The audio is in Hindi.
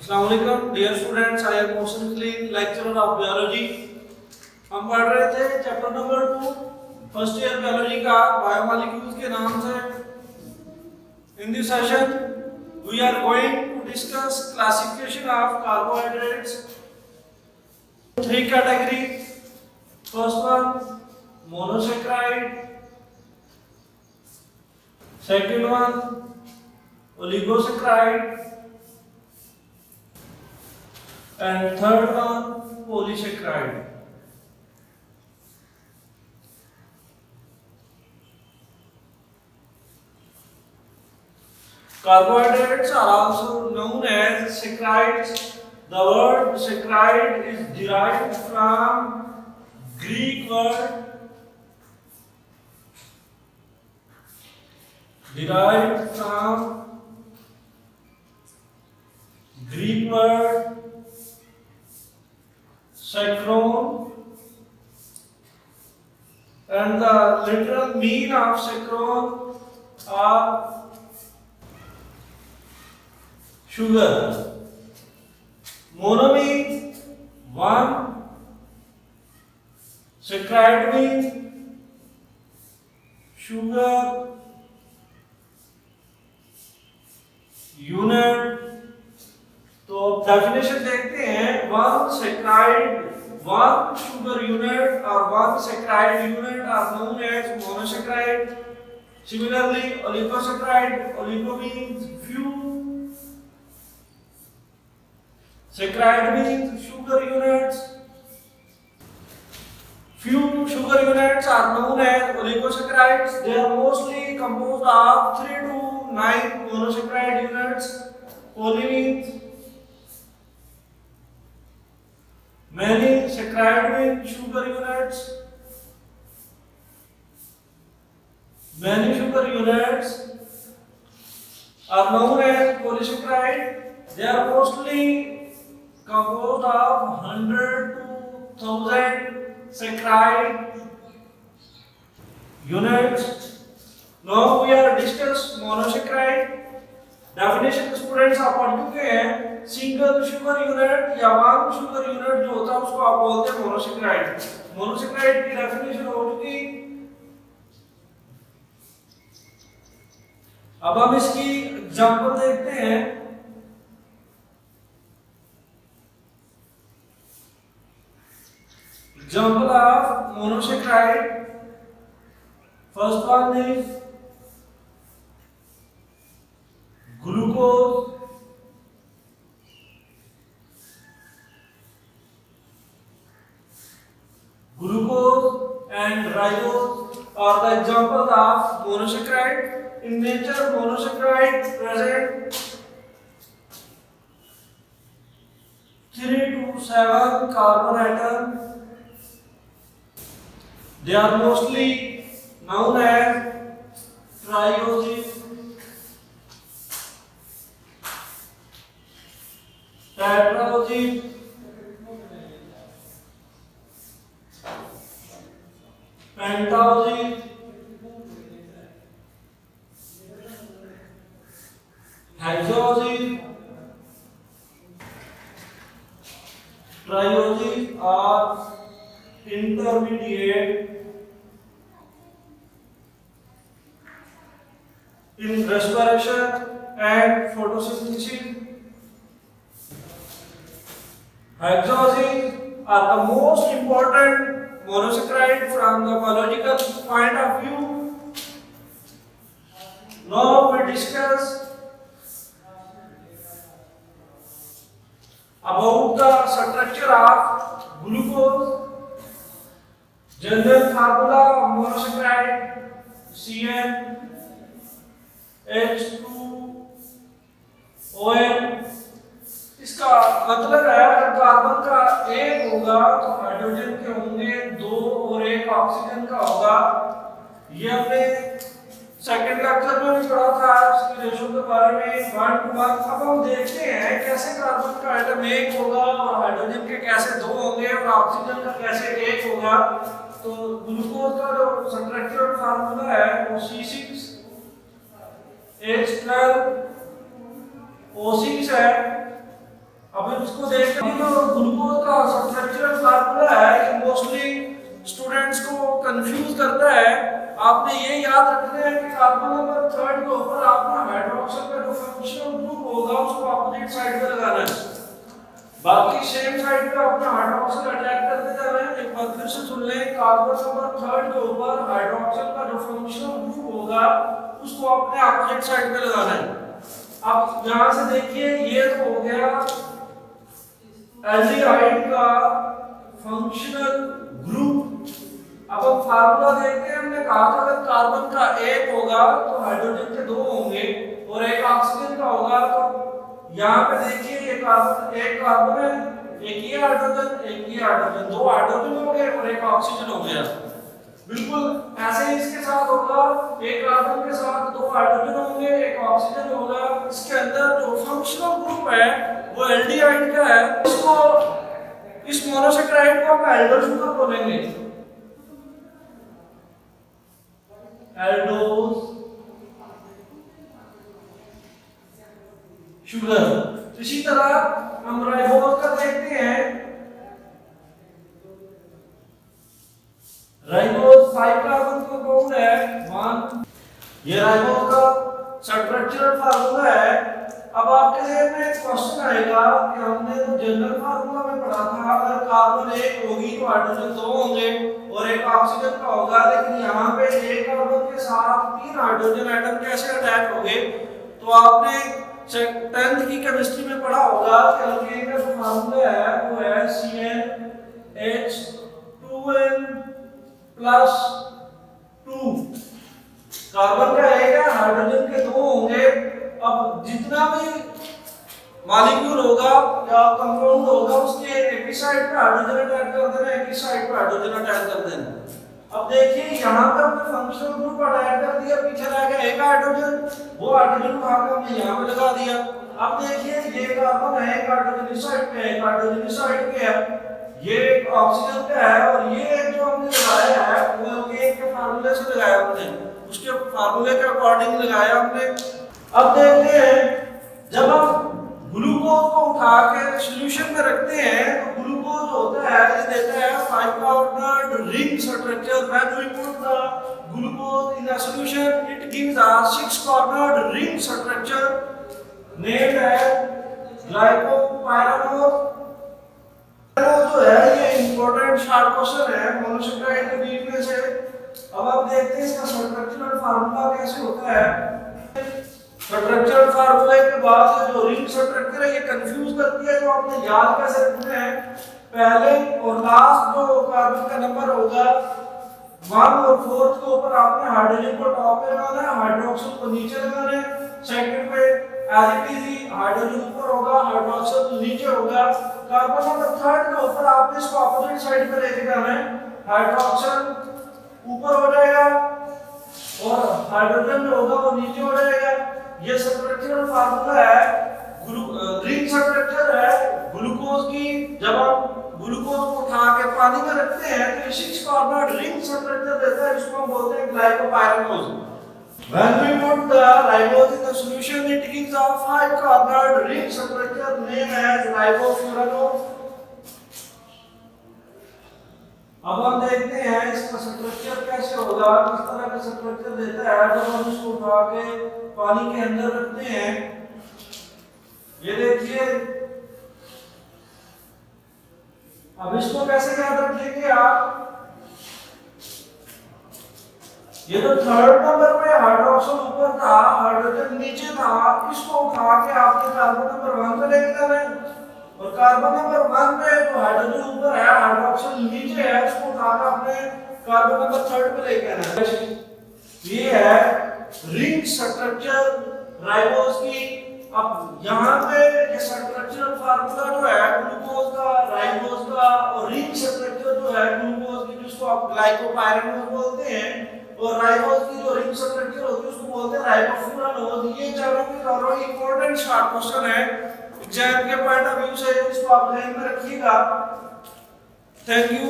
अस्सलाम वालेकुम dear students, I am Mohsin Khalil, lecturer of biology. हम पढ़ रहे थे chapter number 2 first year biology का बायोमोलिक्यूल्स के नाम से। In this session we are going to discuss classification of carbohydrates. Three category. First one monosaccharide, second one oligosaccharide, and third one polysaccharide. Carbohydrates are also known as saccharides. The word saccharide is derived from Greek word saccharone, and the literal meaning of saccharone are sugar. Mono means one, saccharide means sugar unit। तो डेफिनेशन देखते हैं। One saccharide, one sugar unit और one saccharide unit are known as monosaccharide. Similarly oligosaccharide, oligo means few, saccharide means sugar units। Few sugar units are known as oligosaccharides. They are mostly composed of 3 to 9 monosaccharide units. Poly means many, saccharide means sugar units. Many sugar units are known as polysaccharide. They are mostly composed of 100 to 1000 saccharide units. Now we are discuss monosaccharide। Definition students आप पढ़ चुके हैं। सिंगल शुगर यूनिट या वन शुगर यूनिट जो होता है उसको आप बोलते हैं मोनोसैकेराइड। मोनोसैकेराइड की डेफिनेशन हो चुकी। अब हम इसकी एग्जांपल देखते हैं। Example of monosaccharide, first one is glucose, and ribose are the examples of monosaccharide. In nature, monosaccharide present 3 to 7 carbon atoms. They are mostly known as trioses, tetraoses, pentaoses, hexoses, trioses are intermediate in respiration and photosynthesis. Hexoses are the most important monosaccharide from the biological point of view. Now we discuss about the structure of glucose. General formula of monosaccharide CnH2ON। इसका मतलब है अगर कार्बन का एक होगा तो हाइड्रोजन के होंगे 2 और एक ऑक्सीजन का होगा। ये हमने सेकंड लेक्चर में भी पढ़ा था इसकी रेशो के बारे में 1:1। अब हम देखते हैं कैसे कार्बन का एटम एक होगा और हाइड्रोजन के कैसे 2 होंगे और ऑक्सीजन का कैसे एक होगा। तो ग्लूकोज का जो स्ट्रक्चरल फार्मूला है वो C6H12O6 है। अब इसको देखते हैं, जो ग्लूकोज का स्ट्रक्चरल फार्मूला है ये मोस्टली स्टूडेंट्स को कंफ्यूज करता है। आपने ये याद रखना है कि कार्बन नंबर 3 के ऊपर आपने हाइड्रोक्सिल का जो फंक्शनल ग्रुप होगा उसको अपोजिट साइड पे लगाना है, बाकी सेम साइड पे अपना हाइड्रोक्सिल अटैक करते जाना है। एक बार फिर से सुन लें, कार्बन नंबर 3 के ऊपर हाइड्रोक्सिल का जो फंक्शनल ग्रुप होगा उसको अपने अपोजिट साइड पे लगाना है। अब यहां से देखिए ये तो हो गया एल्डिहाइड का फंक्शनल ग्रुप। अब हम फार्मूला देखते हैं, हमने कहा था अगर कार्बन का एक होगा तो हाइड्रोजन के दो होंगे और एक ऑक्सीजन का होगा, तो यहाँ पे देखिए ये कार्बन, एक कार्बन है, एक ही हाइड्रोजन, एक ही हाइड्रोजन, दो हाइड्रोजन हो गए और एक ऑक्सीजन हो गया। बिल्कुल ऐसे ही इसके साथ होगा, एक कार्बन के साथ दो हाइड्रोजन होंगे, एक ऑक्सीजन होगा। इसके अंदर जो फंक्शनल ग्रुप है वो एल्डिहाइड का है। इसको, इस मोनोसैकेराइड को हम एल्डोज शुगर बोलेंगे, एल्डोज शुगर। इसी तरह हम राइबोज का देखते हैं, राइबोज 5 कार्बन का बॉन्ड है 1। ये राइबोज का स्ट्रक्चरल फार्मूला है। अब आपके जहन में एक क्वेश्चन आएगा कि हमने तो जनरल फार्मूला में पढ़ा था अगर कार्बन एक होगी तो हाइड्रोजन दो होंगे और एक ऑक्सीजन का होगा, लेकिन यहाँ पे एक कार्बन के साथ 3 हाइड्रोजन एटम कैसे अटैच होंगे। तो आपने 10th की केमिस्ट्री में पढ़ा होगा कि अल्केन का जो फार्मूला है वो है CnH2n+2। कार्बन का एक है, हाइड्रोजन के दो होंगे। अब जितना भी मॉलिक्यूल होगा या कंपाउंड होगा उसके एक ही साइड पे हाइड्रोजन अटैच कर देना, एक ही साइड पे हाइड्रोजन अटैच कर देना। अब देखिए यहाँ पे हमने फंक्शनल ग्रुप अटैच कर दिया, पीछे रह गया एक हाइड्रोजन, वो हाइड्रोजन उठा के हमने यहाँ पे लगा दिया। अब देखिए ये कार्बन है, एक हाइड्रोजन इस साइड पे है, एक हाइड्रोजन इस साइड पे है, ये ऑक्सीजन का है और ये जो हमने लगाया है वो अल्केन के फार्मूले से लगाया हमने, उसके फार्मूले के अकॉर्डिंग लगाया हमने। अब देखते हैं जब हम ग्लूकोज को उठा के सॉल्यूशन में रखते हैं तो ग्लूकोज होता है ये देता है 5 carbonate ring structure. When we put the glucose in a solution it gives a 6 carbonate ring structure named as glycopyranose. जो है ये इंपॉर्टेंट शॉर्ट क्वेश्चन है मोनोसैकेराइड के बीच में से। अब आप देखते हैं इसका स्ट्रक्चरल फार्मूला कैसे होता है। स्ट्रक्चरल फार्मूले के बाद जो रिंग स्ट्रक्चर है ये कंफ्यूज करती है, जो आपने याद कैसे रखना है, पहले और लास्ट जो कार्बन का नंबर होगा 1 और 4 के ऊपर आपने हाइड्रोजन को टॉप पे लगाना है, हाइड्रोक्सिल को नीचे लगाना है। सेकंड पे एज इट इज ही हाइड्रोजन ऊपर होगा, हाइड्रोक्सिल नीचे होगा। कार्बन नंबर 3 के ऊपर आपने इसको अपोजिट साइड पे लेके जाना है, हाइड्रोक्सिल ऊपर हो जाएगा और हाइड्रोजन जो होगा वो नीचे हो जाएगा। ये स्ट्रक्चरल फार्मूला है, रिंग स्ट्रक्चर है ग्लूकोज की। जब हम ग्लूकोज को उठा के पानी में रखते हैं तो 6 कार्बोनेट रिंग स्ट्रक्चर देता है, इसको हम बोलते हैं ग्लाइकोपाइरानोज। When we put the ribose in the solution it gives a 5 carbonate ring structure named as ribofuranose। अब हम देखते हैं इसका स्ट्रक्चर कैसे होगा, किस तरह का स्ट्रक्चर देता है जब हम इसको उठा के पानी के अंदर रखते हैं। ये देखिए, अब इसको कैसे याद रखेंगे आप, ये जो 3rd नंबर पे हाइड्रोक्सिल ऊपर था, हाइड्रोजन नीचे था, इसको उठा के आपके कार्बन नंबर 1 पे लेके जाना है और कार्बन नंबर 1 पे जो हाइड्रोजन ऊपर है, हाइड्रोक्सिल नीचे है, इसको उठा के आपने कार्बन नंबर 3 पे लेके आना है। ये है रिंग स्ट्रक्चर राइबोज की। अब यहाँ पे ये स्ट्रक्चरल फार्मूला जो है ग्लूकोज का, राइबोज का और रिंग स्ट्रक्चर जो है ग्लूकोज की जिसको आप ग्लाइकोपाइरानोज बोलते हैं और राइबोज की जो रिंग स्ट्रक्चर होती है उसको बोलते हैं राइबोफ्यूरानोज। ये चारों के चारों इंपॉर्टेंट शॉर्ट क्वेश्चन है एग्जाम के पॉइंट ऑफ व्यू से, इसको आप ध्यान में रखिएगा। Thank you.